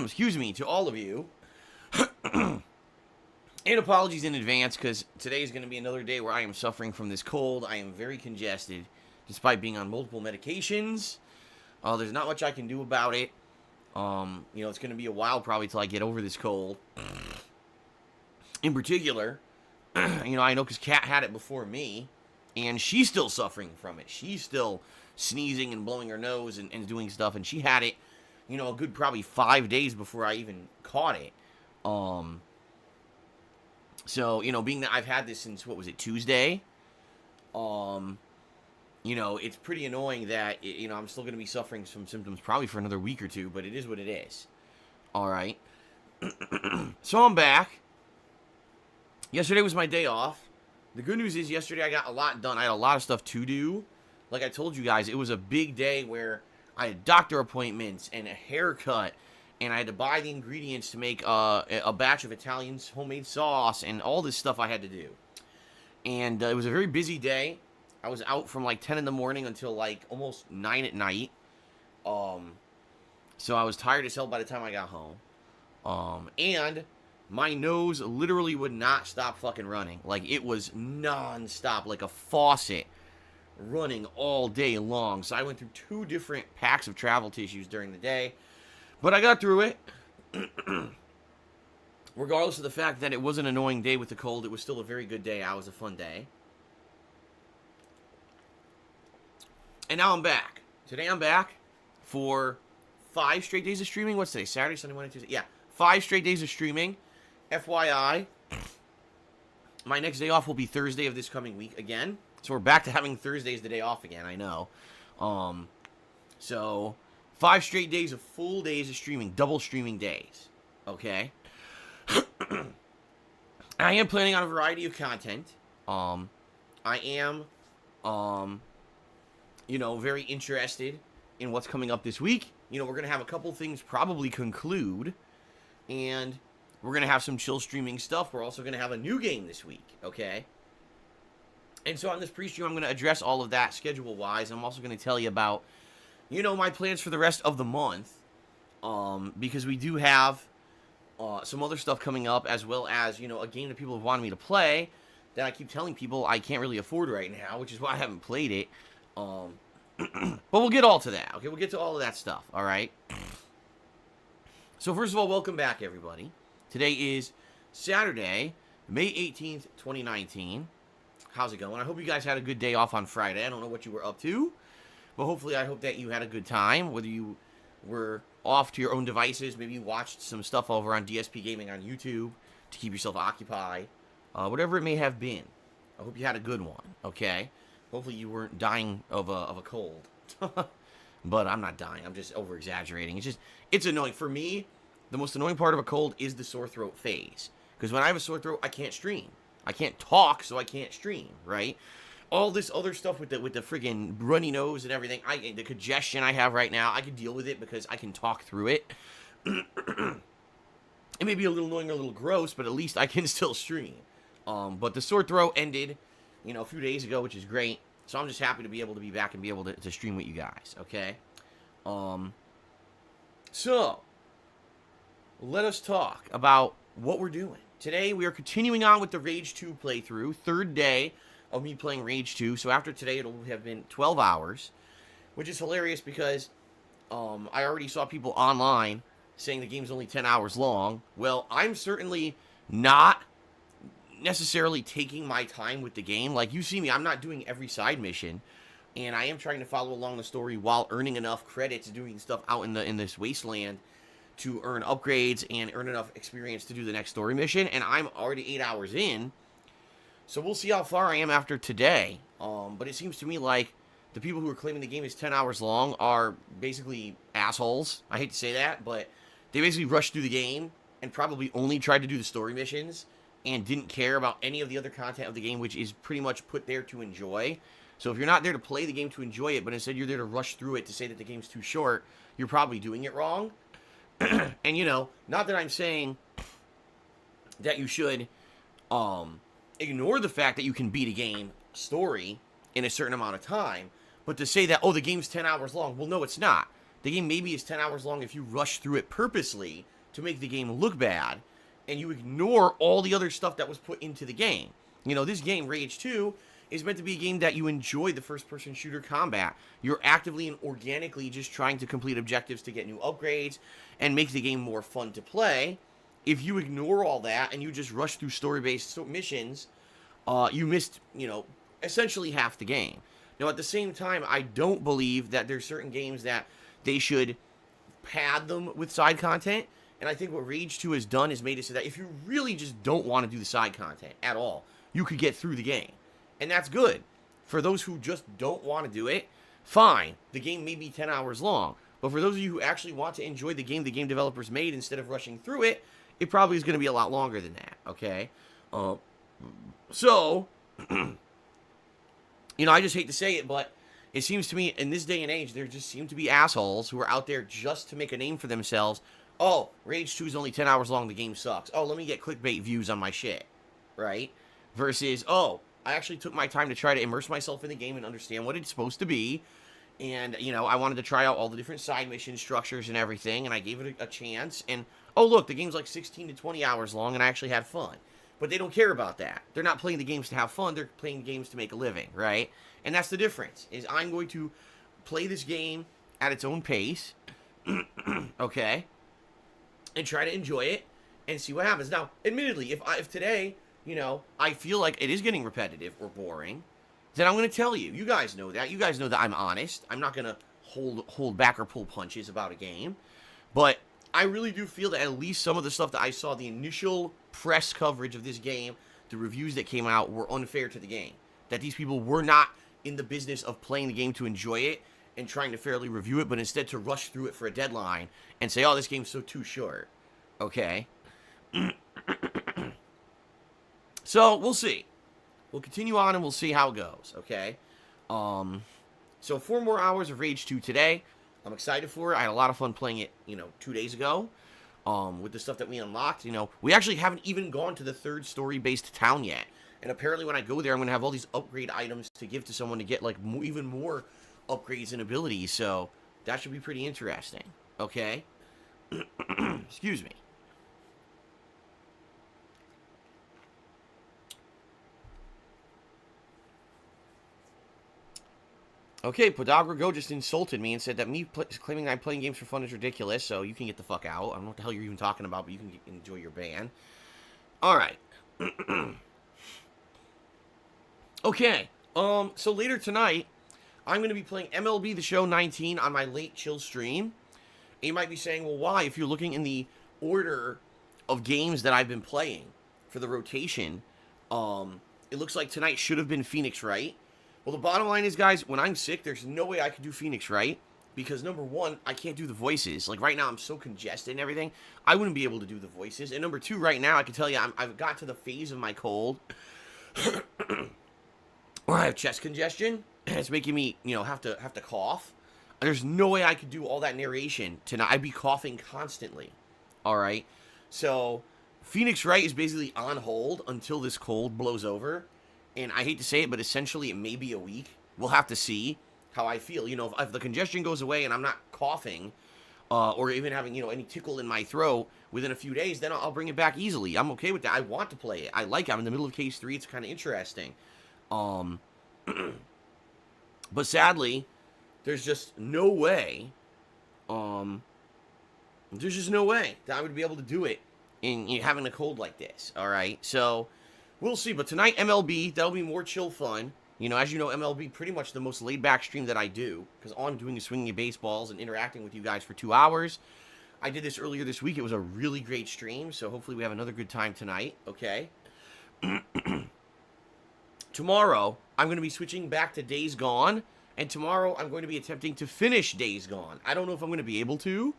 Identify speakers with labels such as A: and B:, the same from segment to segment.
A: excuse me, to all of you. And apologies in advance, because today is going to be another day where I am suffering from this cold. I am very congested, despite being on multiple medications. There's not much I can do about it. It's going to be a while probably till I get over this cold. In particular, I know because Kat had it before me, and she's still suffering from it. She's still sneezing and blowing her nose and doing stuff, and she had it, a good probably 5 days before I even caught it. So, being that I've had this since, Tuesday, it's pretty annoying that, I'm still going to be suffering some symptoms probably for another week or two, but it is what it is. All right. So I'm back. Yesterday was my day off. The good news is yesterday I got a lot done. I had a lot of stuff to do. Like I told you guys, it was a big day where I had doctor appointments and a haircut, and I had to buy the ingredients to make a batch of Italian homemade sauce and all this stuff I had to do. And it was a very busy day. I was out from like 10 in the morning until like almost 9 at night. So I was tired as hell by the time I got home. And my nose literally would not stop fucking running. Like, it was non-stop, like a faucet running all day long. So I went through 2 different packs of travel tissues during the day. But I got through it. Regardless of the fact that it was an annoying day with the cold, it was still a very good day. It was a fun day. And now I'm back. Today I'm back for 5 straight days of streaming. What's today? Saturday, Sunday, Monday, Tuesday? Yeah, 5 straight days of streaming. FYI, my next day off will be Thursday of this coming week again. So we're back to having Thursdays the day off again, I know. So 5 straight days of full days of streaming, double streaming days. Okay? I am planning on a variety of content. I am, very interested in what's coming up this week. We're going to have a couple things probably conclude, and we're going to have some chill streaming stuff. We're also going to have a new game this week, okay? And so on this pre-stream, I'm going to address all of that schedule-wise. I'm also going to tell you about, my plans for the rest of the month, because we do have some other stuff coming up, as well as, a game that people have wanted me to play that I keep telling people I can't really afford right now, which is why I haven't played it. But we'll get all to that, okay? We'll get to all of that stuff, all right? So first of all, welcome back, everybody. Today is Saturday, May 18th, 2019. How's it going? I hope you guys had a good day off on Friday. I don't know what you were up to, but hopefully I hope that you had a good time, whether you were off to your own devices, maybe you watched some stuff over on DSPGaming on YouTube to keep yourself occupied, whatever it may have been. I hope you had a good one, okay? Hopefully you weren't dying of a cold. But I'm not dying. I'm just over-exaggerating. It's annoying. For me, the most annoying part of a cold is the sore throat phase. Because when I have a sore throat, I can't stream. I can't talk, so I can't stream, right? All this other stuff with the friggin' runny nose and everything, the congestion I have right now, I can deal with it because I can talk through it. It may be a little annoying or a little gross, but at least I can still stream. But the sore throat ended, a few days ago, which is great. So I'm just happy to be able to be back and be able to stream with you guys, okay? So, let us talk about what we're doing. Today, we are continuing on with the Rage 2 playthrough. 3rd day of me playing Rage 2. So after today, it'll have been 12 hours. Which is hilarious because I already saw people online saying the game's only 10 hours long. Well, I'm certainly not necessarily taking my time with the game. Like, you see me, I'm not doing every side mission. And I am trying to follow along the story while earning enough credits doing stuff out in this wasteland to earn upgrades and earn enough experience to do the next story mission. And I'm already 8 hours in. So we'll see how far I am after today. But it seems to me like the people who are claiming the game is 10 hours long are basically assholes. I hate to say that, but they basically rushed through the game and probably only tried to do the story missions and didn't care about any of the other content of the game, which is pretty much put there to enjoy. So if you're not there to play the game to enjoy it, but instead you're there to rush through it to say that the game's too short, you're probably doing it wrong. And, not that I'm saying that you should ignore the fact that you can beat a game story in a certain amount of time, but to say that, oh, the game's 10 hours long, well, no, it's not. the game maybe is 10 hours long if you rush through it purposely to make the game look bad, and you ignore all the other stuff that was put into the game. You know, this game, Rage 2, is meant to be a game that you enjoy the first-person shooter combat. You're actively and organically just trying to complete objectives to get new upgrades and make the game more fun to play. If you ignore all that and you just rush through story-based missions, you missed, you know, essentially half the game. Now, at the same time, I don't believe that there's certain games that they should pad them with side content. And I think what Rage 2 has done is made it so that if you really just don't want to do the side content at all, you could get through the game. And that's good. For those who just don't want to do it, fine. The game may be 10 hours long. But for those of you who actually want to enjoy the game developers made instead of rushing through it, it probably is going to be a lot longer than that, okay? So, you know, I just hate to say it, but it seems to me in this day and age, there just seem to be assholes who are out there just to make a name for themselves. Oh, Rage 2 is only 10 hours long, the game sucks. Oh, let me get clickbait views on my shit, right? Versus, oh, I actually took my time to try to immerse myself in the game and understand what it's supposed to be. And, you know, I wanted to try out all the different side mission structures and everything, and I gave it a chance. And, oh, look, the game's like 16 to 20 hours long, and I actually had fun. But they don't care about that. They're not playing the games to have fun. They're playing games to make a living, right? And that's the difference, is I'm going to play this game at its own pace, okay, and try to enjoy it and see what happens. Now, admittedly, if today, you know, I feel like it is getting repetitive or boring, then I'm going to tell you. You guys know that. You guys know that I'm honest. I'm not going to hold back or pull punches about a game. But I really do feel that at least some of the stuff that I saw, the initial press coverage of this game, the reviews that came out, were unfair to the game. That these people were not in the business of playing the game to enjoy it and trying to fairly review it, but instead to rush through it for a deadline and say, oh, this game's so too short. Okay? So, we'll see. We'll continue on and we'll see how it goes, okay? So 4 more hours of Rage 2 today. I'm excited for it. I had a lot of fun playing it, you know, 2 days ago. With the stuff that we unlocked, you know. We actually haven't even gone to the 3rd story-based town yet. And apparently when I go there, I'm going to have all these upgrade items to give to someone to get, like, even more upgrades and abilities. So, that should be pretty interesting, okay? Excuse me. Okay, Podagra Go just insulted me and said that me claiming I'm playing games for fun is ridiculous, so you can get the fuck out. I don't know what the hell you're even talking about, but you can enjoy your ban. Alright. Okay, so later tonight, I'm going to be playing MLB The Show 19 on my late chill stream. And you might be saying, well, why? If you're looking in the order of games that I've been playing for the rotation, it looks like tonight should have been Phoenix Wright. Well, the bottom line is, guys, when I'm sick, there's no way I could do Phoenix Wright. Because, number one, I can't do the voices. Like, right now, I'm so congested and everything, I wouldn't be able to do the voices. And number two, right now, I can tell you, I've got to the phase of my cold where I have chest congestion. And it's making me, you know, have to cough. There's no way I could do all that narration tonight. I'd be coughing constantly. All right? So, Phoenix Wright is basically on hold until this cold blows over. And I hate to say it, but essentially it may be a week. We'll have to see how I feel. You know, if the congestion goes away and I'm not coughing, or even having, you know, any tickle in my throat within a few days, then I'll bring it back easily. I'm okay with that. I want to play it. I like it. I'm in the middle of Case 3. It's kind of interesting. But sadly, there's just no way, there's just no way that I would be able to do it in, you know, having a cold like this. All right? So, we'll see. But tonight, MLB, that'll be more chill fun. You know, as you know, MLB, pretty much the most laid-back stream that I do, because all I'm doing is swinging baseballs and interacting with you guys for 2 hours. I did this earlier this week. It was a really great stream, so hopefully we have another good time tonight, okay? Tomorrow, I'm going to be switching back to Days Gone, and tomorrow I'm going to be attempting to finish Days Gone. I don't know if I'm going to be able to,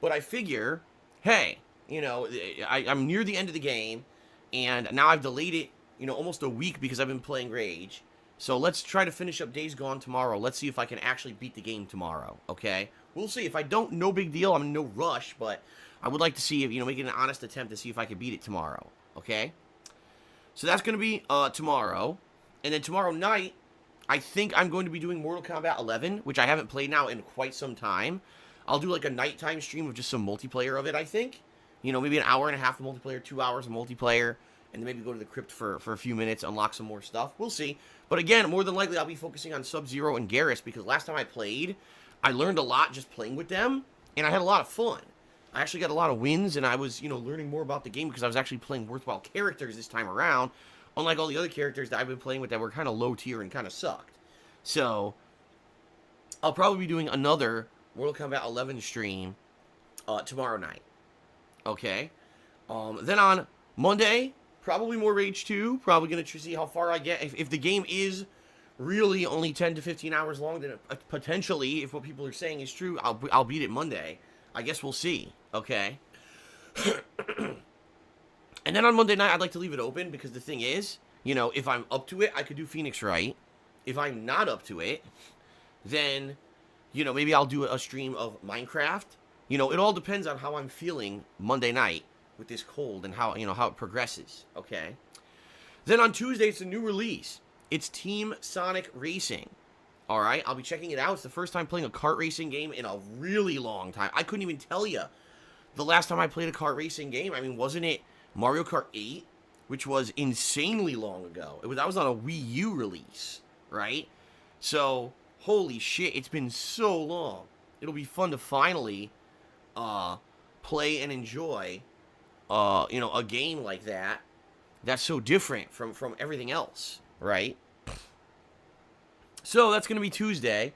A: but I figure, hey, you know, I'm near the end of the game, and now I've delayed it, you know, almost a week because I've been playing Rage. So let's try to finish up Days Gone tomorrow. Let's see if I can actually beat the game tomorrow, okay? We'll see. If I don't, no big deal. I'm in no rush, but I would like to see if, you know, making an honest attempt to see if I can beat it tomorrow, okay? So that's going to be tomorrow. And then tomorrow night, I think I'm going to be doing Mortal Kombat 11, which I haven't played now in quite some time. I'll do like a nighttime stream of just some multiplayer of it, I think. You know, maybe an hour and a half of multiplayer, 2 hours of multiplayer, and then maybe go to the crypt for a few minutes, unlock some more stuff. We'll see. But again, more than likely, I'll be focusing on Sub-Zero and Garrus, because last time I played, I learned a lot just playing with them, and I had a lot of fun. I actually got a lot of wins, and I was, you know, learning more about the game because I was actually playing worthwhile characters this time around, unlike all the other characters that I've been playing with that were kind of low tier and kind of sucked. So, I'll probably be doing another Mortal Kombat 11 stream tomorrow night. Okay? Then on Monday, probably more Rage 2. Probably going to see how far I get. If the game is really only 10 to 15 hours long, then potentially, if what people are saying is true, I'll beat it Monday. I guess we'll see. Okay? And then on Monday night, I'd like to leave it open, because the thing is, you know, if I'm up to it, I could do Phoenix Wright. If I'm not up to it, then, you know, maybe I'll do a stream of Minecraft. You know, it all depends on how I'm feeling Monday night with this cold and how, you know, how it progresses. Okay? Then on Tuesday, it's a new release. It's Team Sonic Racing. All right? I'll be checking it out. It's the first time playing a kart racing game in a really long time. I couldn't even tell you the last time I played a kart racing game. I mean, wasn't it Mario Kart 8, which was insanely long ago? That was on a Wii U release, right? So, holy shit, it's been so long. It'll be fun to finally play and enjoy, you know, a game like that that's so different from everything else, right? So, that's going to be Tuesday.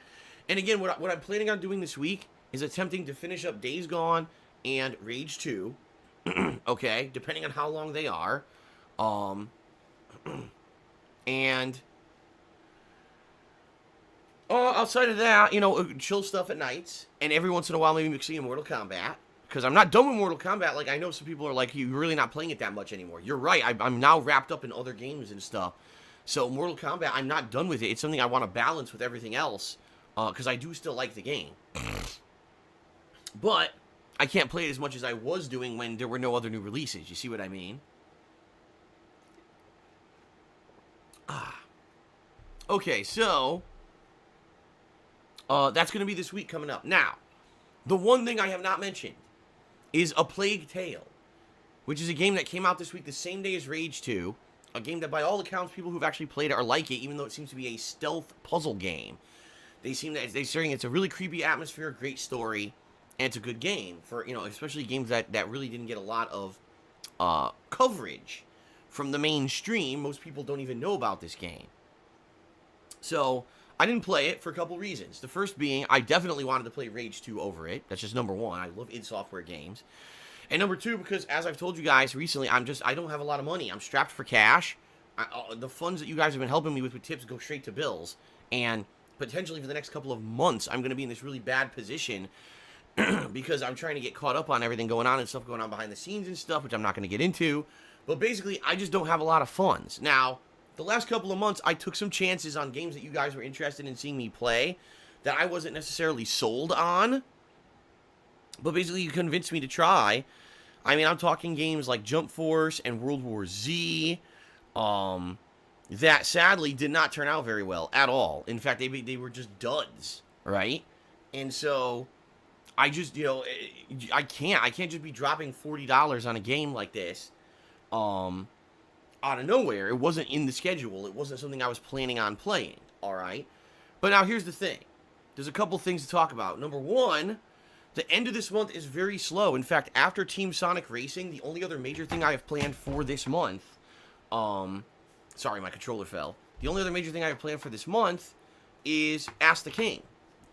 A: And again, what I'm planning on doing this week is attempting to finish up Days Gone and Rage 2. Okay, depending on how long they are. And outside of that, you know, chill stuff at nights, and every once in a while maybe mixing in Mortal Kombat, because I'm not done with Mortal Kombat. Like, I know some people are like, you're really not playing it that much anymore. You're right, I'm now wrapped up in other games and stuff. So Mortal Kombat, I'm not done with it. It's something I want to balance with everything else, because I do still like the game. But I can't play it as much as I was doing when there were no other new releases. You see what I mean? Okay, so that's going to be this week coming up. Now, the one thing I have not mentioned is A Plague Tale, which is a game that came out this week the same day as Rage 2. A game that, by all accounts, people who've actually played it are like it, even though it seems to be a stealth puzzle game. They're saying it's a really creepy atmosphere, great story, and it's a good game for, you know, especially games that really didn't get a lot of coverage from the mainstream. Most people don't even know about this game. So, I didn't play it for a couple reasons. The first being, I definitely wanted to play Rage 2 over it. That's just number one. I love id Software games. And number two, because as I've told you guys recently, I don't have a lot of money. I'm strapped for cash. The funds that you guys have been helping me with tips go straight to bills. And potentially for the next couple of months, I'm going to be in this really bad position because I'm trying to get caught up on everything going on and stuff going on behind the scenes and stuff, which I'm not going to get into. But basically, I just don't have a lot of funds. Now, the last couple of months, I took some chances on games that you guys were interested in seeing me play that I wasn't necessarily sold on. But basically, you convinced me to try. I mean, I'm talking games like Jump Force and World War Z, that sadly did not turn out very well at all. In fact, they were just duds, right? And so, I just, you know, I can't just be dropping $40 on a game like this, out of nowhere. It wasn't in the schedule. It wasn't something I was planning on playing, all right? But now here's the thing. There's a couple things to talk about. Number one, the end of this month is very slow. In fact, after Team Sonic Racing, the only other major thing I have planned for this month, sorry, my controller fell. The only other major thing I have planned for this month is Ask the King,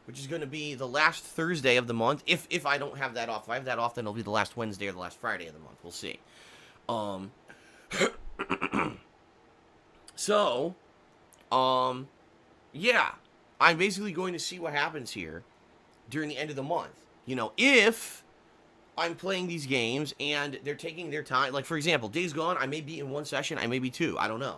A: which is going to be the last Thursday of the month. If I don't have that off. If I have that off, then it'll be the last Wednesday or the last Friday of the month. We'll see. So, yeah, I'm basically going to see what happens here during the end of the month. You know, if I'm playing these games and they're taking their time, like, for example, Days Gone, I may beat in one session, I may beat two, I don't know.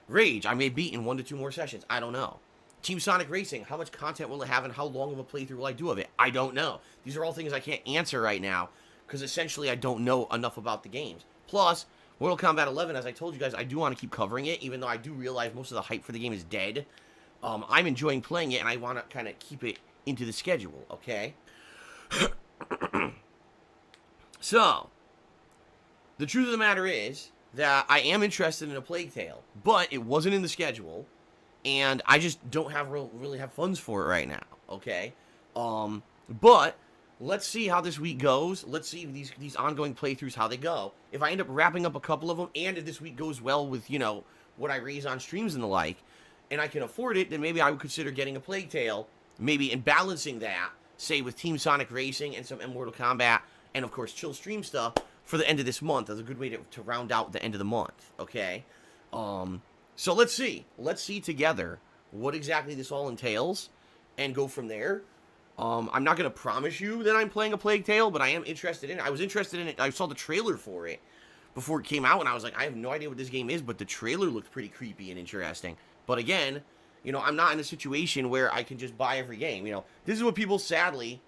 A: Rage, I may beat in 1 to 2 more sessions, I don't know. Team Sonic Racing, how much content will it have and how long of a playthrough will I do of it? I don't know. These are all things I can't answer right now, because essentially I don't know enough about the games. Plus, Mortal Kombat 11, as I told you guys, I do want to keep covering it, even though I do realize most of the hype for the game is dead. I'm enjoying playing it, and I want to kind of keep it into the schedule, okay? So, the truth of the matter is that I am interested in a Plague Tale, but it wasn't in the schedule, and I just don't have really have funds for it right now, okay? But let's see how this week goes. Let's see these ongoing playthroughs, how they go. If I end up wrapping up a couple of them, and if this week goes well with, you know, what I raise on streams and the like, and I can afford it, then maybe I would consider getting a Plague Tale, maybe, and balancing that, say, with Team Sonic Racing and some Mortal Kombat, and, of course, chill stream stuff for the end of this month. That's a good way to round out the end of the month, okay? So let's see. Let's see together what exactly this all entails and go from there. I'm not going to promise you that I'm playing a Plague Tale, but I am interested in it. I was interested in it. I saw the trailer for it before it came out, and I was like, I have no idea what this game is, but the trailer looked pretty creepy and interesting. But again, you know, I'm not in a situation where I can just buy every game. You know, this is what people sadly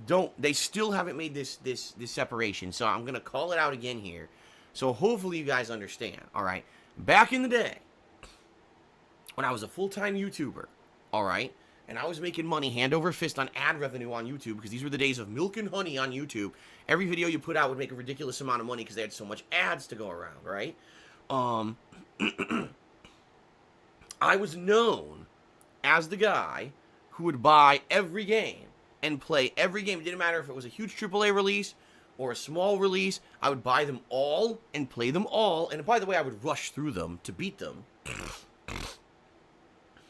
A: don't. They still haven't made this separation. So I'm going to call it out again here. So hopefully you guys understand. All right. Back in the day, when I was a full-time YouTuber, all right, and I was making money hand over fist on ad revenue on YouTube, because these were the days of milk and honey on YouTube. Every video you put out would make a ridiculous amount of money because they had so much ads to go around, right? I was known as the guy who would buy every game and play every game. It didn't matter if it was a huge AAA release or a small release. I would buy them all and play them all. And by the way, I would rush through them to beat them.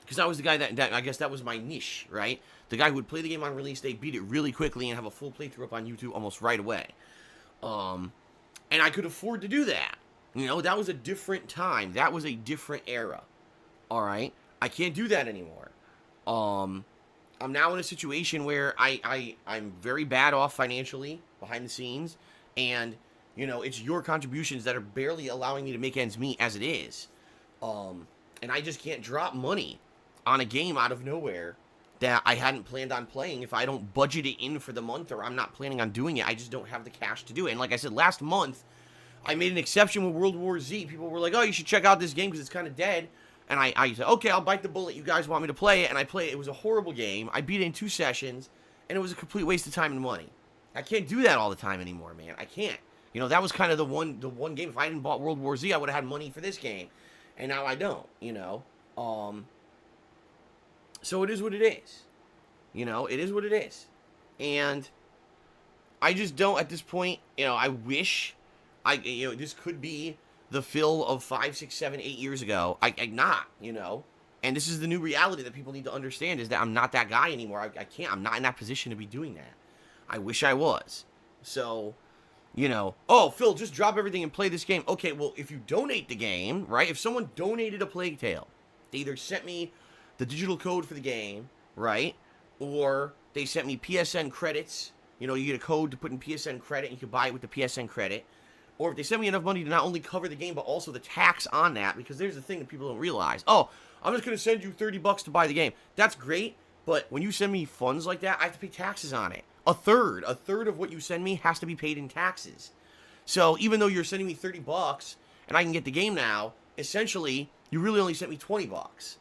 A: Because I was the guy that I guess that was my niche, right? The guy who would play the game on release day, beat it really quickly, and have a full playthrough up on YouTube almost right away. And I could afford to do that. You know, that was a different time. That was a different era. All right? I can't do that anymore. I'm now in a situation where I'm very bad off financially, behind the scenes, and, you know, it's your contributions that are barely allowing me to make ends meet as it is. And I just can't drop money on a game out of nowhere that I hadn't planned on playing if I don't budget it in for the month, or I'm not planning on doing it. I just don't have the cash to do it. And like I said, last month, I made an exception with World War Z. People were like, oh, you should check out this game because it's kind of dead. And I said, okay, I'll bite the bullet. You guys want me to play it? And I played it. It was a horrible game. I beat it in 2 sessions, and it was a complete waste of time and money. I can't do that all the time anymore, man. I can't. You know, that was kind of the one game. If I hadn't bought World War Z, I would have had money for this game. And now I don't, you know. So it is what it is. You know, it is what it is. And I just don't, at this point, you know, I wish this could be the Phil of 5, 6, 7, 8 years ago. I'm not, you know. And this is the new reality that people need to understand, is that I'm not that guy anymore. I can't. I'm not in that position to be doing that. I wish I was. So, you know, oh, Phil, just drop everything and play this game. Okay, well, if you donate the game, right, if someone donated a Plague Tale, they either sent me the digital code for the game, right, or they sent me PSN credits. You know, you get a code to put in PSN credit, and you can buy it with the PSN credit. Or if they send me enough money to not only cover the game, but also the tax on that, because there's the thing that people don't realize. Oh, I'm just going to send you $30 to buy the game. That's great, but when you send me funds like that, I have to pay taxes on it. A third of what you send me has to be paid in taxes. So even though you're sending me $30 and I can get the game now, essentially, you really only sent me $20.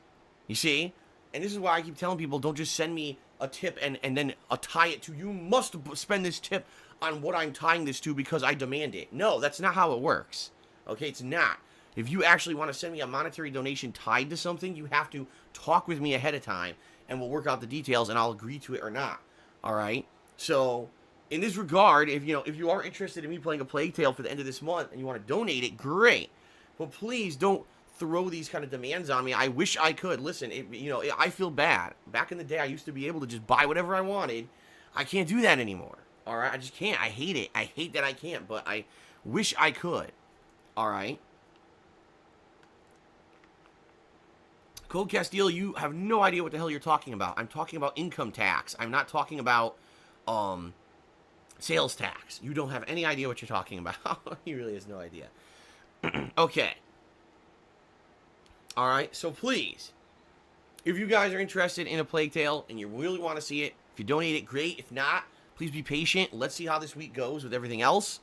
A: You see? And this is why I keep telling people, don't just send me a tip and then tie it to, you must spend this tip on what I'm tying this to because I demand it. No, that's not how it works. Okay, it's not. If you actually want to send me a monetary donation tied to something, you have to talk with me ahead of time, and we'll work out the details, and I'll agree to it or not. All right? So, in this regard, if you are interested in me playing a Plague Tale for the end of this month and you want to donate it, great. But please don't throw these kind of demands on me. I wish I could. Listen, I feel bad. Back in the day, I used to be able to just buy whatever I wanted. I can't do that anymore. All right? I just can't. I hate it. I hate that I can't, but I wish I could. All right? Cold Castile, you have no idea what the hell you're talking about. I'm talking about income tax. I'm not talking about sales tax. You don't have any idea what you're talking about. He really has no idea. Okay. All right. So please, if you guys are interested in a Plague Tale and you really want to see it, if you donate it, great. If not, please be patient. Let's see how this week goes with everything else.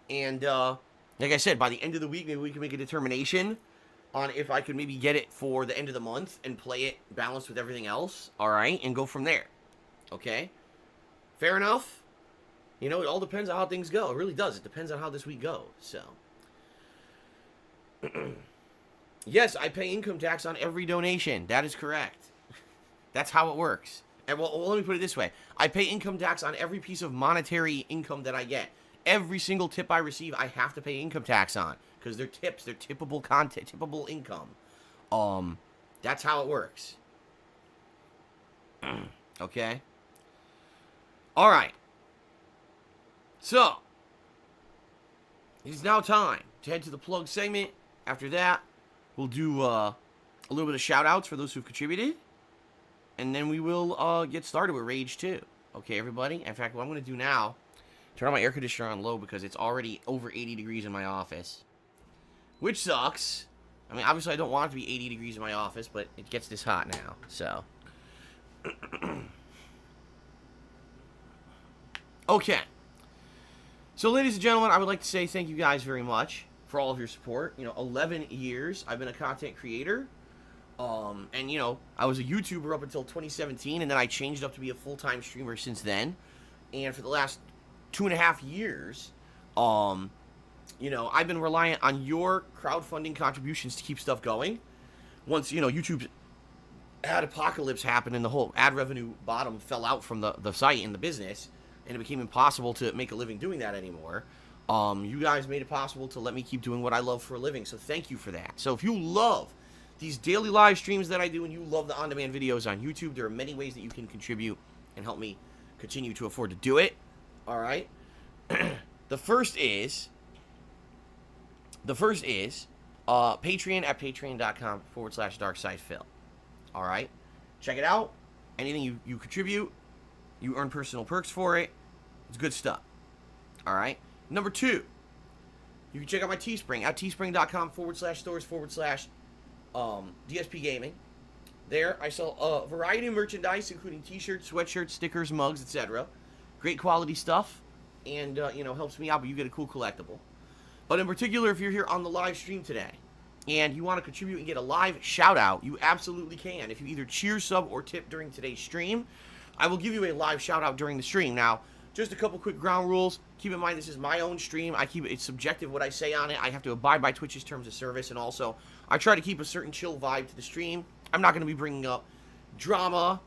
A: And like I said, by the end of the week, maybe we can make a determination on if I could maybe get it for the end of the month and play it balanced with everything else, all right, and go from there, okay? Fair enough? You know, it all depends on how things go. It really does. It depends on how this week goes. So, yes, I pay income tax on every donation. That is correct. That's how it works. And well, let me put it this way. I pay income tax on every piece of monetary income that I get. Every single tip I receive, I have to pay income tax on. Because they're tips. They're tippable content, tippable income. That's how it works. Okay? All right. So, it's now time to head to the plug segment. After that, we'll do a little bit of shout-outs for those who've contributed. And then we will get started with Rage 2. Okay, everybody? In fact, what I'm going to do now, turn on my air conditioner on low because it's already over 80 degrees in my office. Which sucks. I mean, obviously I don't want it to be 80 degrees in my office, but it gets this hot now, so. Okay. So, ladies and gentlemen, I would like to say thank you guys very much for all of your support. You know, 11 years I've been a content creator. And, you know, I was a YouTuber up until 2017, and then I changed up to be a full-time streamer since then. And for the last 2.5 years, you know, I've been reliant on your crowdfunding contributions to keep stuff going. Once, you know, YouTube's ad apocalypse happened and the whole ad revenue bottom fell out from the site and the business, and it became impossible to make a living doing that anymore, you guys made it possible to let me keep doing what I love for a living, so thank you for that. So if you love these daily live streams that I do and you love the on-demand videos on YouTube, there are many ways that you can contribute and help me continue to afford to do it. All right? The first is Patreon at patreon.com/darksidephil. All right? Check it out. Anything you contribute, you earn personal perks for it. It's good stuff. All right? Number 2, you can check out my Teespring at teespring.com/stores/DSPGaming. There, I sell a variety of merchandise, including t-shirts, sweatshirts, stickers, mugs, etc. Great quality stuff, and, you know, helps me out, but you get a cool collectible. But in particular, if you're here on the live stream today, and you want to contribute and get a live shout-out, you absolutely can. If you either cheer, sub, or tip during today's stream, I will give you a live shout-out during the stream. Now, just a couple quick ground rules. Keep in mind, this is my own stream. It's subjective what I say on it. I have to abide by Twitch's terms of service, and also, I try to keep a certain chill vibe to the stream. I'm not going to be bringing up drama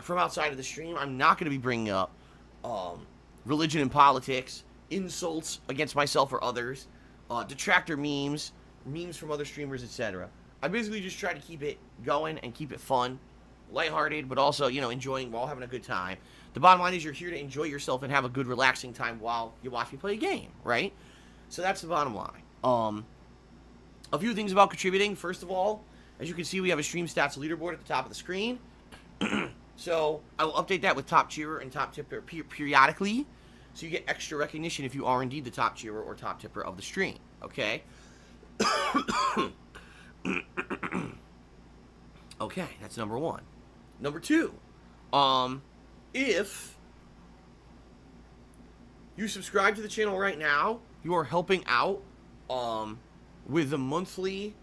A: from outside of the stream. I'm not going to be bringing up religion and politics, insults against myself or others, detractor memes from other streamers, etc. I basically just try to keep it going and keep it fun, lighthearted, but also, you know, enjoying while having a good time. The bottom line is you're here to enjoy yourself and have a good, relaxing time while you watch me play a game, right? So that's the bottom line. A few things about contributing. First of all, as you can see, we have a stream stats leaderboard at the top of the screen. So I will update that with top cheerer and top tipper periodically, so you get extra recognition if you are indeed the top cheerer or top tipper of the stream, okay? Okay, that's number 1. Number 2, if you subscribe to the channel right now, you are helping out with the monthly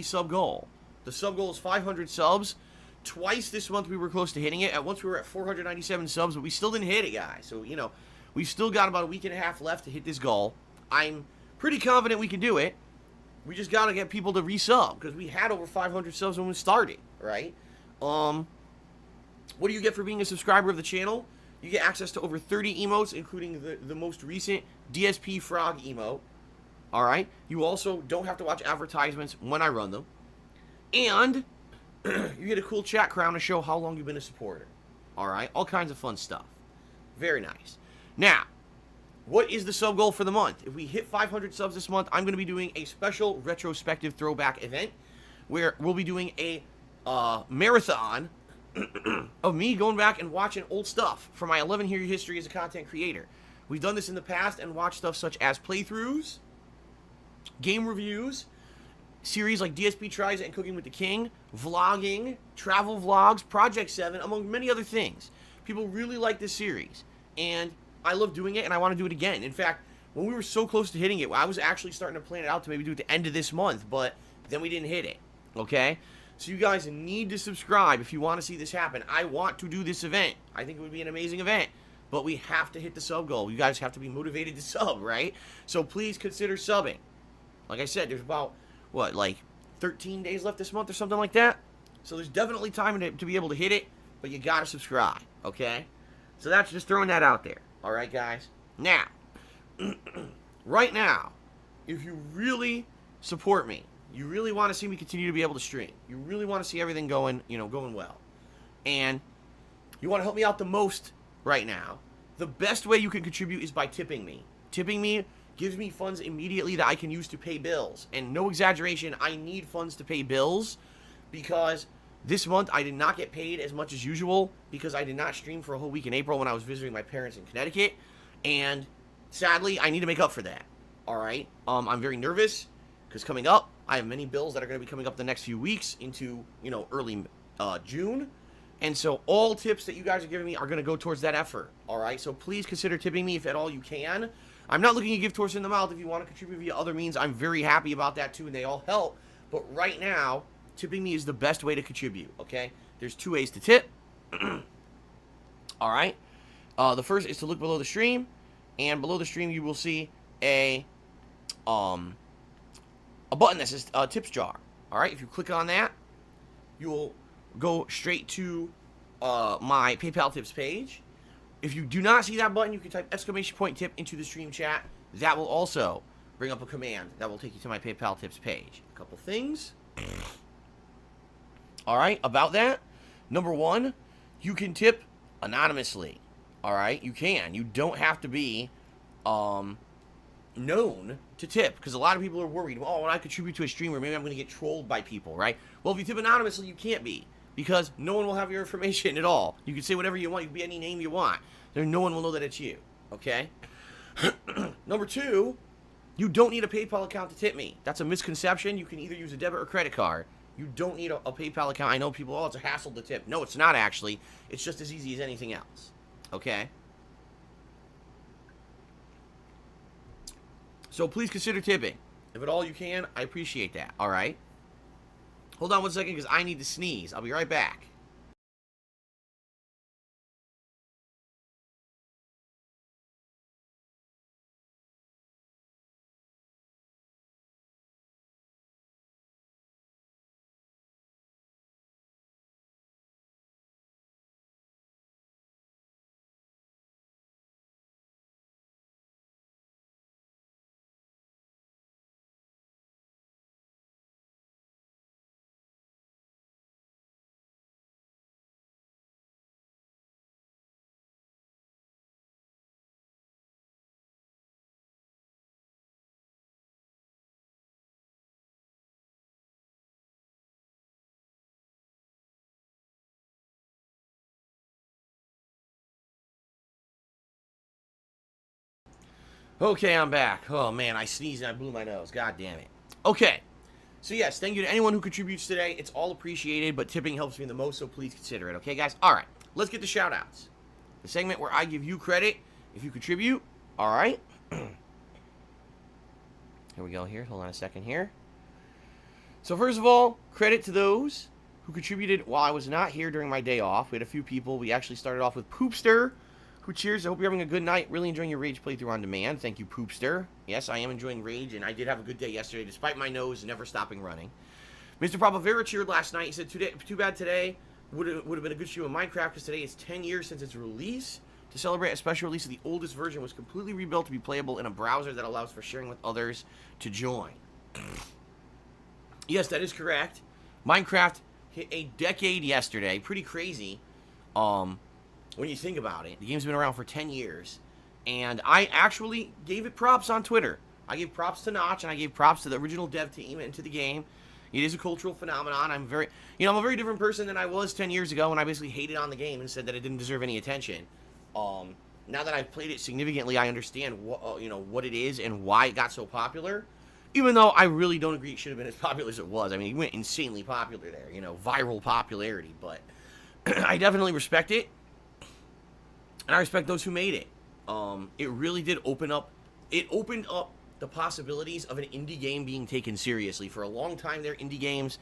A: sub goal. The sub goal is 500 subs. Twice this month we were close to hitting it. At once we were at 497 subs, but we still didn't hit it, guys. So, you know, we've still got about a week and a half left to hit this goal. I'm pretty confident we can do it. We just got to get people to resub, because we had over 500 subs when we started, right? What do you get for being a subscriber of the channel? You get access to over 30 emotes, including the most recent DSP Frog emote. All right? You also don't have to watch advertisements when I run them. And you get a cool chat crown to show how long you've been a supporter. All right? All kinds of fun stuff. Very nice. Now, what is the sub goal for the month? If we hit 500 subs this month, I'm going to be doing a special retrospective throwback event where we'll be doing a marathon of me going back and watching old stuff from my 11-year history as a content creator. We've done this in the past and watched stuff such as playthroughs, game reviews, series like DSP Tries It and Cooking with the King, vlogging, travel vlogs, Project 7, among many other things. People really like this series, and I love doing it, and I want to do it again. In fact, when we were so close to hitting it, I was actually starting to plan it out to maybe do it at the end of this month, but then we didn't hit it, okay? So you guys need to subscribe if you want to see this happen. I want to do this event. I think it would be an amazing event. But we have to hit the sub goal. You guys have to be motivated to sub, right? So please consider subbing. Like I said, there's about, what, like 13 days left this month or something like that? So there's definitely time to be able to hit it, but you gotta subscribe, okay? So that's just throwing that out there. All right, guys? Now, right now, if you really support me, you really want to see me continue to be able to stream, you really want to see everything going, going well, and you want to help me out the most right now, the best way you can contribute is by tipping me. Tipping me gives me funds immediately that I can use to pay bills. And no exaggeration, I need funds to pay bills because this month I did not get paid as much as usual because I did not stream for a whole week in April when I was visiting my parents in Connecticut. And sadly, I need to make up for that. All right? I'm very nervous because coming up, I have many bills that are going to be coming up the next few weeks into, early June. And so all tips that you guys are giving me are going to go towards that effort. All right? So please consider tipping me if at all you can. I'm not looking to give towards in the mouth. If you want to contribute via other means, I'm very happy about that too, and they all help. But right now, tipping me is the best way to contribute, okay? There's 2 ways to tip. All right? The first is to look below the stream, and below the stream you will see a button that says tips jar. All right? If you click on that, you will go straight to my PayPal tips page. If you do not see that button, you can type !tip into the stream chat. That will also bring up a command that will take you to my PayPal tips page. A couple things. All right, about that. Number 1, you can tip anonymously. All right, you can. You don't have to be known to tip because a lot of people are worried. Oh, when I contribute to a streamer, maybe I'm going to get trolled by people, right? Well, if you tip anonymously, you can't be. Because no one will have your information at all. You can say whatever you want. You can be any name you want. No one will know that it's you. Okay? Number 2, you don't need a PayPal account to tip me. That's a misconception. You can either use a debit or credit card. You don't need a PayPal account. I know people, it's a hassle to tip. No, it's not actually. It's just as easy as anything else. Okay? So please consider tipping. If at all you can, I appreciate that. All right? Hold on one second because I need to sneeze. I'll be right back. Okay, I'm back. Oh, man, I sneezed and I blew my nose. God damn it. Okay. So, yes, thank you to anyone who contributes today. It's all appreciated, but tipping helps me the most, so please consider it. Okay, guys? All right. Let's get to shout-outs. The segment where I give you credit if you contribute. All right. Here we go here. Hold on a second here. So, first of all, credit to those who contributed while I was not here during my day off. We had a few people. We actually started off with Poopster, who cheers. I hope you're having a good night. Really enjoying your Rage playthrough on demand. Thank you, Poopster. Yes, I am enjoying Rage, and I did have a good day yesterday, despite my nose never stopping running. Mr. Papavera cheered last night. He said, too bad today would have been a good stream of Minecraft, because today is 10 years since its release. To celebrate a special release of the oldest version was completely rebuilt to be playable in a browser that allows for sharing with others to join. Yes, that is correct. Minecraft hit a decade yesterday. Pretty crazy. When you think about it. The game's been around for 10 years. And I actually gave it props on Twitter. I gave props to Notch, and I gave props to the original dev team and to the game. It is a cultural phenomenon. I'm a very different person than I was 10 years ago when I basically hated on the game and said that it didn't deserve any attention. Now that I've played it significantly, I understand what it is and why it got so popular. Even though I really don't agree it should have been as popular as it was. I mean, it went insanely popular there, viral popularity. But I definitely respect it. And I respect those who made it. It really did open up. It opened up the possibilities of an indie game being taken seriously. For a long time there, indie games,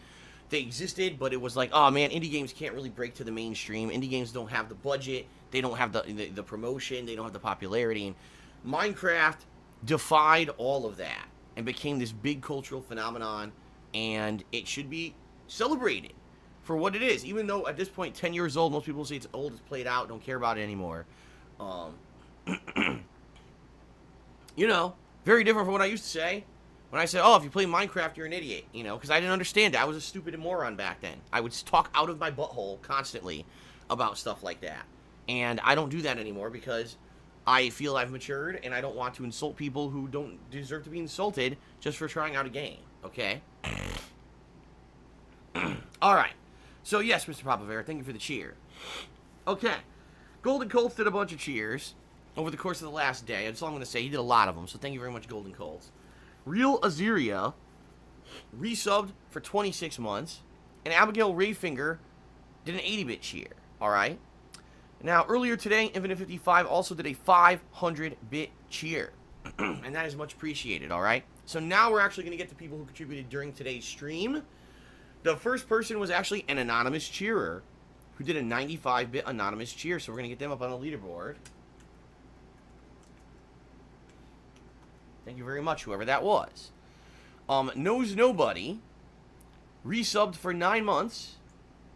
A: they existed, but it was like, oh man, indie games can't really break to the mainstream. Indie games don't have the budget, they don't have the promotion, they don't have the popularity. And Minecraft defied all of that and became this big cultural phenomenon, and it should be celebrated for what it is. Even though at this point, 10 years old, most people say it's old, it's played out, don't care about it anymore. You know, very different from what I used to say. When I said, oh, if you play Minecraft, you're an idiot, you know, because I didn't understand it. I was a stupid moron back then. I would talk out of my butthole constantly about stuff like that. And I don't do that anymore because I feel I've matured and I don't want to insult people who don't deserve to be insulted just for trying out a game, okay? All right. So, yes, Mr. Papavera, thank you for the cheer. Okay. Golden Colts did a bunch of cheers over the course of the last day. That's all I'm going to say. He did a lot of them, so thank you very much, Golden Colts. Real Azeria resubbed for 26 months, and Abigail Rayfinger did an 80-bit cheer, all right? Now, earlier today, Infinite 55 also did a 500-bit cheer, and that is much appreciated, all right? So now we're actually going to get to people who contributed during today's stream. The first person was actually an anonymous cheerer who did a 95-bit anonymous cheer, so we're going to get them up on the leaderboard. Thank you very much, whoever that was. Knows Nobody resubbed for 9 months.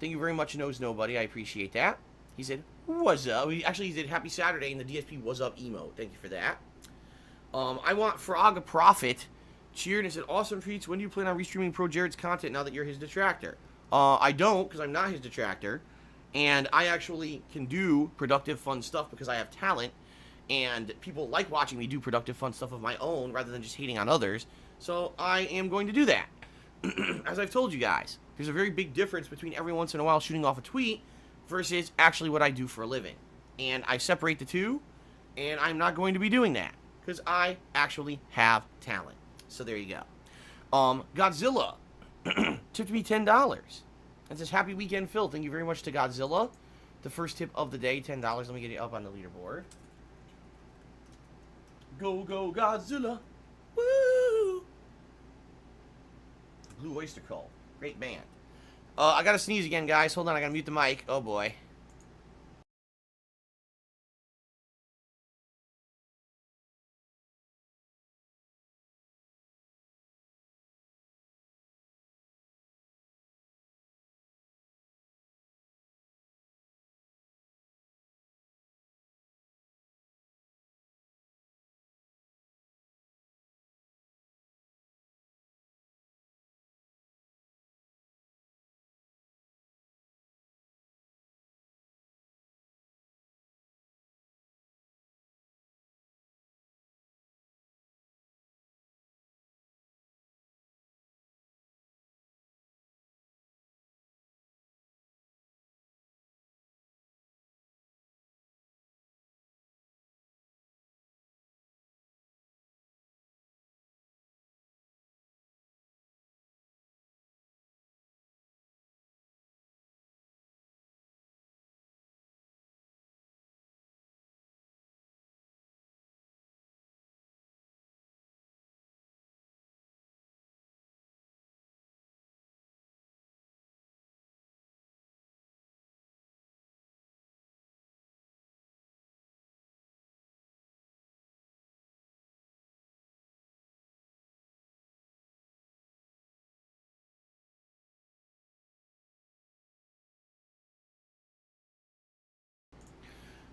A: Thank you very much, Knows Nobody. I appreciate that. He said, what's up? He did Happy Saturday in the DSP Was Up emote. Thank you for that. I Want Frog a Profit cheered and said, awesome treats. When do you plan on restreaming Pro Jared's content now that you're his detractor? I don't, because I'm not his detractor. And I actually can do productive, fun stuff because I have talent. And people like watching me do productive, fun stuff of my own rather than just hating on others. So I am going to do that. As I've told you guys, there's a very big difference between every once in a while shooting off a tweet versus actually what I do for a living. And I separate the two, and I'm not going to be doing that because I actually have talent. So there you go. Godzilla tipped me $10. That says, happy weekend, Phil. Thank you very much to Godzilla. The first tip of the day, $10. Let me get it up on the leaderboard. Go, go, Godzilla. Woo! Blue Oyster Cult. Great band. I gotta sneeze again, guys. Hold on, I gotta mute the mic. Oh, boy.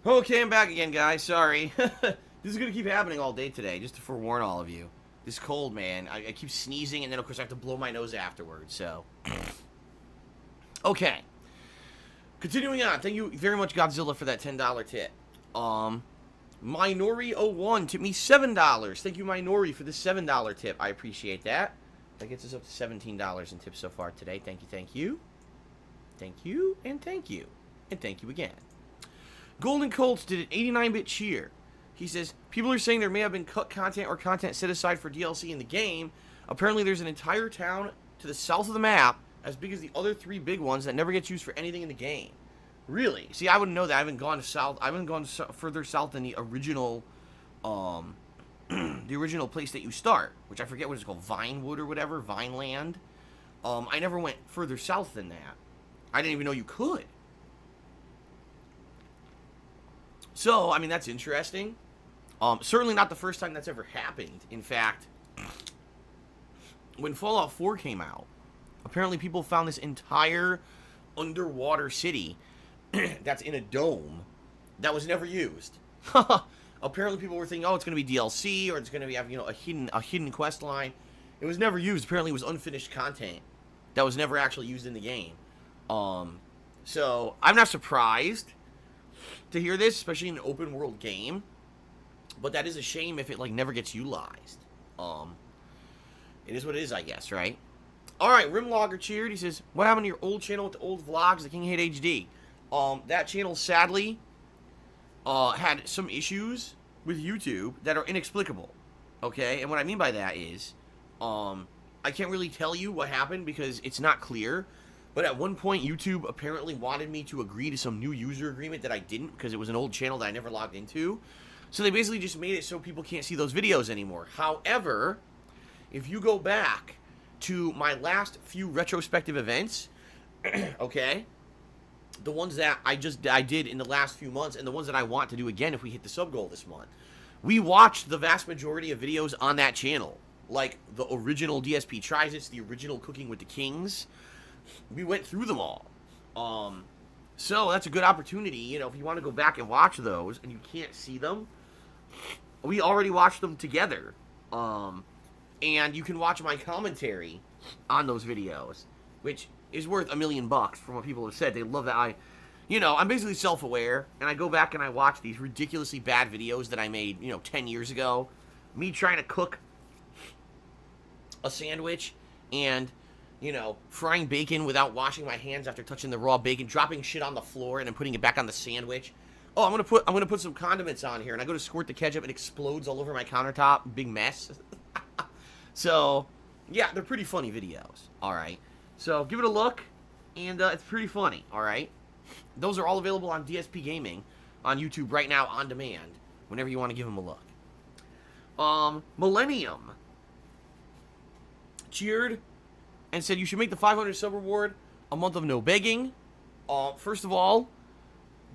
A: Okay, I'm back again, guys. Sorry. This is going to keep happening all day today, just to forewarn all of you. This cold, man. I keep sneezing, and then, of course, I have to blow my nose afterwards, so. Okay. Continuing on. Thank you very much, Godzilla, for that $10 tip. Minori01 tipped me $7. Thank you, Minori, for the $7 tip. I appreciate that. That gets us up to $17 in tips so far today. Thank you, thank you. Thank you, and thank you. And thank you again. Golden Colts did an 89-bit cheer. He says, people are saying there may have been cut content or content set aside for DLC in the game. Apparently there's an entire town to the south of the map as big as the other 3 big ones that never gets used for anything in the game. Really? See, I wouldn't know that. I haven't gone to south. I haven't gone further south than the original the original place that you start, which I forget what it's called, Vinewood or whatever, Vineland. I never went further south than that. I didn't even know you could. So, I mean, that's interesting. Certainly not the first time that's ever happened. In fact, when Fallout 4 came out, apparently people found this entire underwater city that's in a dome that was never used. Apparently people were thinking, oh, it's going to be DLC, or it's going to be, you know, a hidden quest line. It was never used. Apparently it was unfinished content that was never actually used in the game. So I'm not surprised to hear this, especially in an open world game. But that is a shame if it, like, never gets utilized. It is what it is, I guess, right? Alright, Rimlogger cheered. He says, what happened to your old channel with the old vlogs, the King Hate HD? That channel, sadly, had some issues with YouTube that are inexplicable. Okay? And what I mean by that is, I can't really tell you what happened because it's not clear. But at one point, YouTube apparently wanted me to agree to some new user agreement that I didn't because it was an old channel that I never logged into. So they basically just made it so people can't see those videos anymore. However, if you go back to my last few retrospective events, okay, the ones that I did in the last few months and the ones that I want to do again if we hit the sub goal this month, we watched the vast majority of videos on that channel. Like the original DSP Tries It, the original Cooking with the Kings. We went through them all. So that's a good opportunity, you know, if you want to go back and watch those and you can't see them. We already watched them together. And you can watch my commentary on those videos, which is worth $1 million from what people have said. They love that I'm basically self-aware, and I go back and I watch these ridiculously bad videos that I made, 10 years ago. Me trying to cook a sandwich and, frying bacon without washing my hands after touching the raw bacon, dropping shit on the floor and then putting it back on the sandwich. Oh, I'm gonna put some condiments on here, and I go to squirt the ketchup, it explodes all over my countertop, big mess. So, yeah, they're pretty funny videos. All right, so give it a look, and it's pretty funny. All right, those are all available on DSPGaming on YouTube right now on demand. Whenever you want to give them a look. Millennium cheered and said you should make the 500 sub reward a month of no begging. First of all,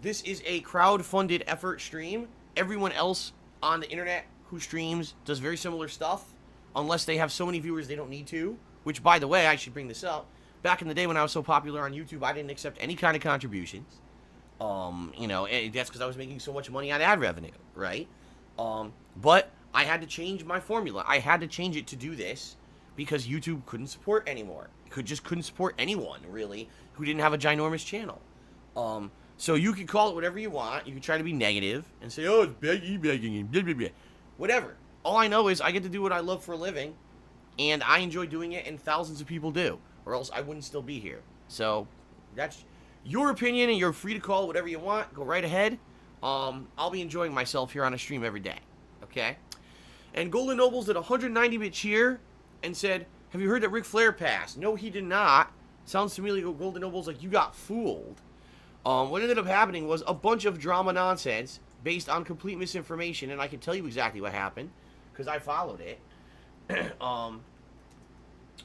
A: this is a crowd-funded effort stream. Everyone else on the internet who streams does very similar stuff, unless they have so many viewers they don't need to. Which, by the way, I should bring this up. Back in the day when I was so popular on YouTube, I didn't accept any kind of contributions. And that's because I was making so much money on ad revenue, right? But I had to change my formula. I had to change it to do this because YouTube couldn't support anymore. Just couldn't support anyone, really, who didn't have a ginormous channel. So you can call it whatever you want. You can try to be negative and say, oh, it's begging, and blah, blah, blah. Whatever. All I know is I get to do what I love for a living, and I enjoy doing it, and thousands of people do, or else I wouldn't still be here. So that's your opinion, and you're free to call it whatever you want. Go right ahead. I'll be enjoying myself here on a stream every day. Okay? And Golden Nobles did a 190-bit cheer and said, have you heard that Ric Flair passed? No, he did not. Sounds to me like Golden Nobles like you got fooled. What ended up happening was a bunch of drama nonsense based on complete misinformation, and I can tell you exactly what happened because I followed it.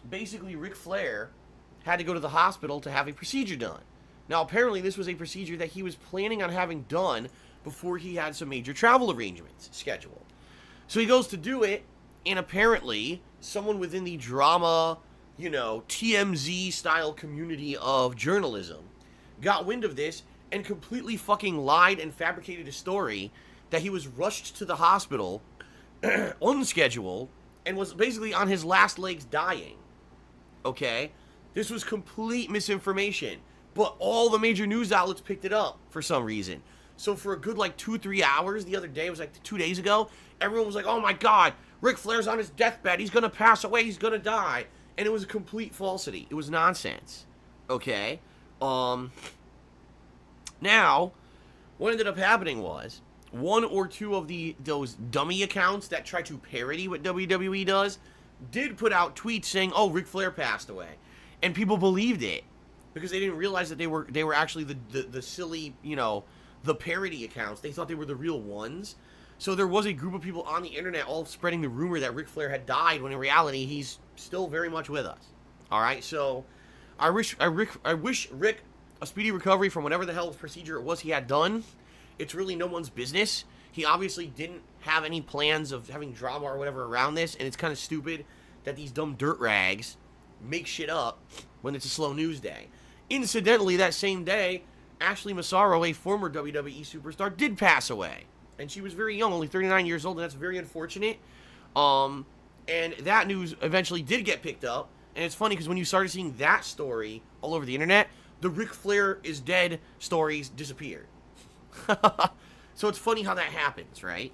A: Basically, Ric Flair had to go to the hospital to have a procedure done. Now, apparently, this was a procedure that he was planning on having done before he had some major travel arrangements scheduled. So he goes to do it, and apparently, someone within the drama, TMZ-style community of journalism got wind of this and completely fucking lied and fabricated a story that he was rushed to the hospital unscheduled and was basically on his last legs dying. Okay? This was complete misinformation, but all the major news outlets picked it up for some reason. So for a good 2-3 hours the other day, it was 2 days ago, everyone was like, oh my god, Ric Flair's on his deathbed, he's gonna pass away, he's gonna die. And it was a complete falsity. It was nonsense. Okay? Now, what ended up happening was, one or two of those dummy accounts that try to parody what WWE does did put out tweets saying, oh, Ric Flair passed away. And people believed it because they didn't realize that they were actually the silly, the parody accounts. They thought they were the real ones. So there was a group of people on the internet all spreading the rumor that Ric Flair had died when in reality he's still very much with us. All right, so I wish Rick a speedy recovery from whatever the hell procedure it was he had done. It's really no one's business. He obviously didn't have any plans of having drama or whatever around this, and it's kind of stupid that these dumb dirt rags make shit up when it's a slow news day. Incidentally, that same day, Ashley Massaro, a former WWE superstar, did pass away. And she was very young, only 39 years old, and that's very unfortunate. And that news eventually did get picked up. And it's funny because when you started seeing that story all over the internet, the Ric Flair is dead stories disappeared. So it's funny how that happens, right?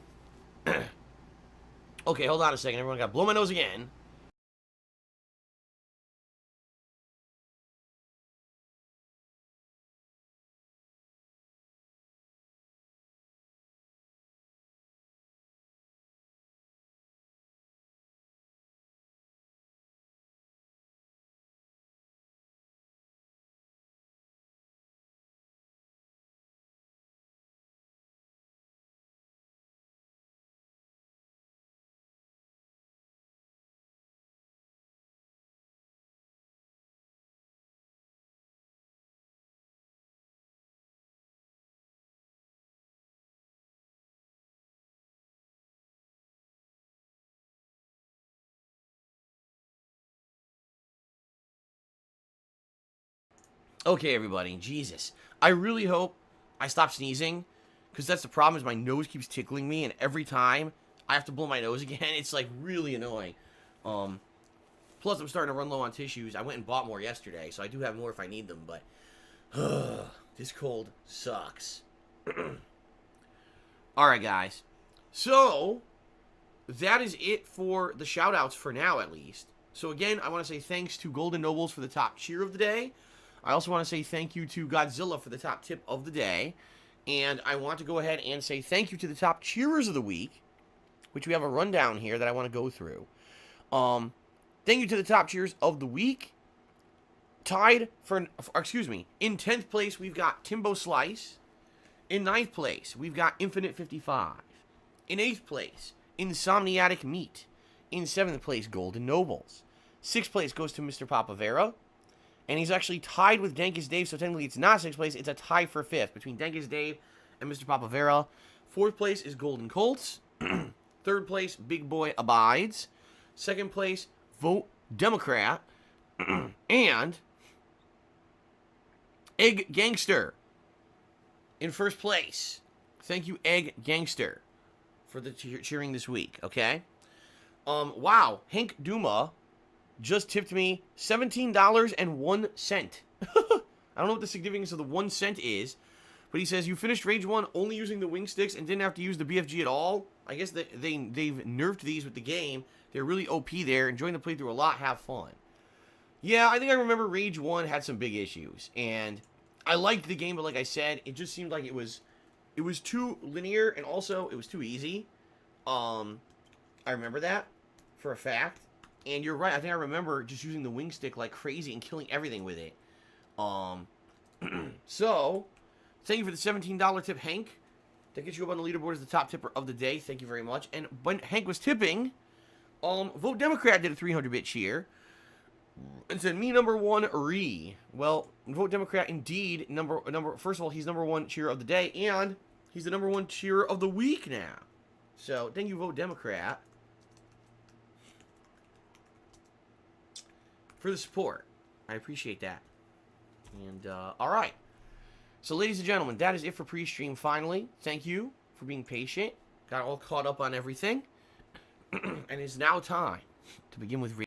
A: Okay, hold on a second. Everyone got to blow my nose again. Okay, everybody. Jesus. I really hope I stop sneezing, because that's the problem is my nose keeps tickling me, and every time I have to blow my nose again, it's, like, really annoying. Plus, I'm starting to run low on tissues. I went and bought more yesterday, so I do have more if I need them, but this cold sucks. Alright, guys. So, that is it for the shout-outs for now, at least. So, again, I want to say thanks to Golden Nobles for the top cheer of the day. I also want to say thank you to Godzilla for the top tip of the day. And I want to go ahead and say thank you to the top cheerers of the week, which we have a rundown here that I want to go through. Thank you to the top cheerers of the week. Tied for excuse me, in 10th place, we've got Timbo Slice. In 9th place, we've got Infinite 55. In 8th place, Insomniatic Meat. In 7th place, Golden Nobles. 6th place goes to Mr. Papavera. And he's actually tied with Dankest Dave, so technically it's not 6th place. It's a tie for 5th between Dankest Dave and Mr. Papavera. 4th place is Golden Colts. 3rd place, Big Boy Abides. 2nd place, Vote Democrat. And Egg Gangster in 1st place. Thank you, Egg Gangster, for the cheering this week, okay? Wow, Hank Duma just tipped me $17.01. I don't know what the significance of the 1 cent is, but he says, you finished Rage 1 only using the wing sticks and didn't have to use the BFG at all. I guess they've nerfed these with the game. They're really OP there. Enjoying the playthrough a lot. Have fun. Yeah, I think I remember Rage 1 had some big issues, and I liked the game, but like I said, it just seemed like it was too linear, and also it was too easy. I remember that for a fact. And you're right, I think I remember just using the wing stick like crazy and killing everything with it. So, thank you for the $17 tip, Hank. That gets you up on the leaderboard as the top tipper of the day. Thank you very much. And when Hank was tipping, Vote Democrat did a 300-bit cheer. And said, me number 1, Ree. Well, Vote Democrat indeed, first of all, he's number 1 cheer of the day, and he's the number 1 cheer of the week now. So, thank you, Vote Democrat, for the support. I appreciate that. And, alright. So, ladies and gentlemen, that is it for pre-stream finally. Thank you for being patient. Got all caught up on everything. And it's now time to begin with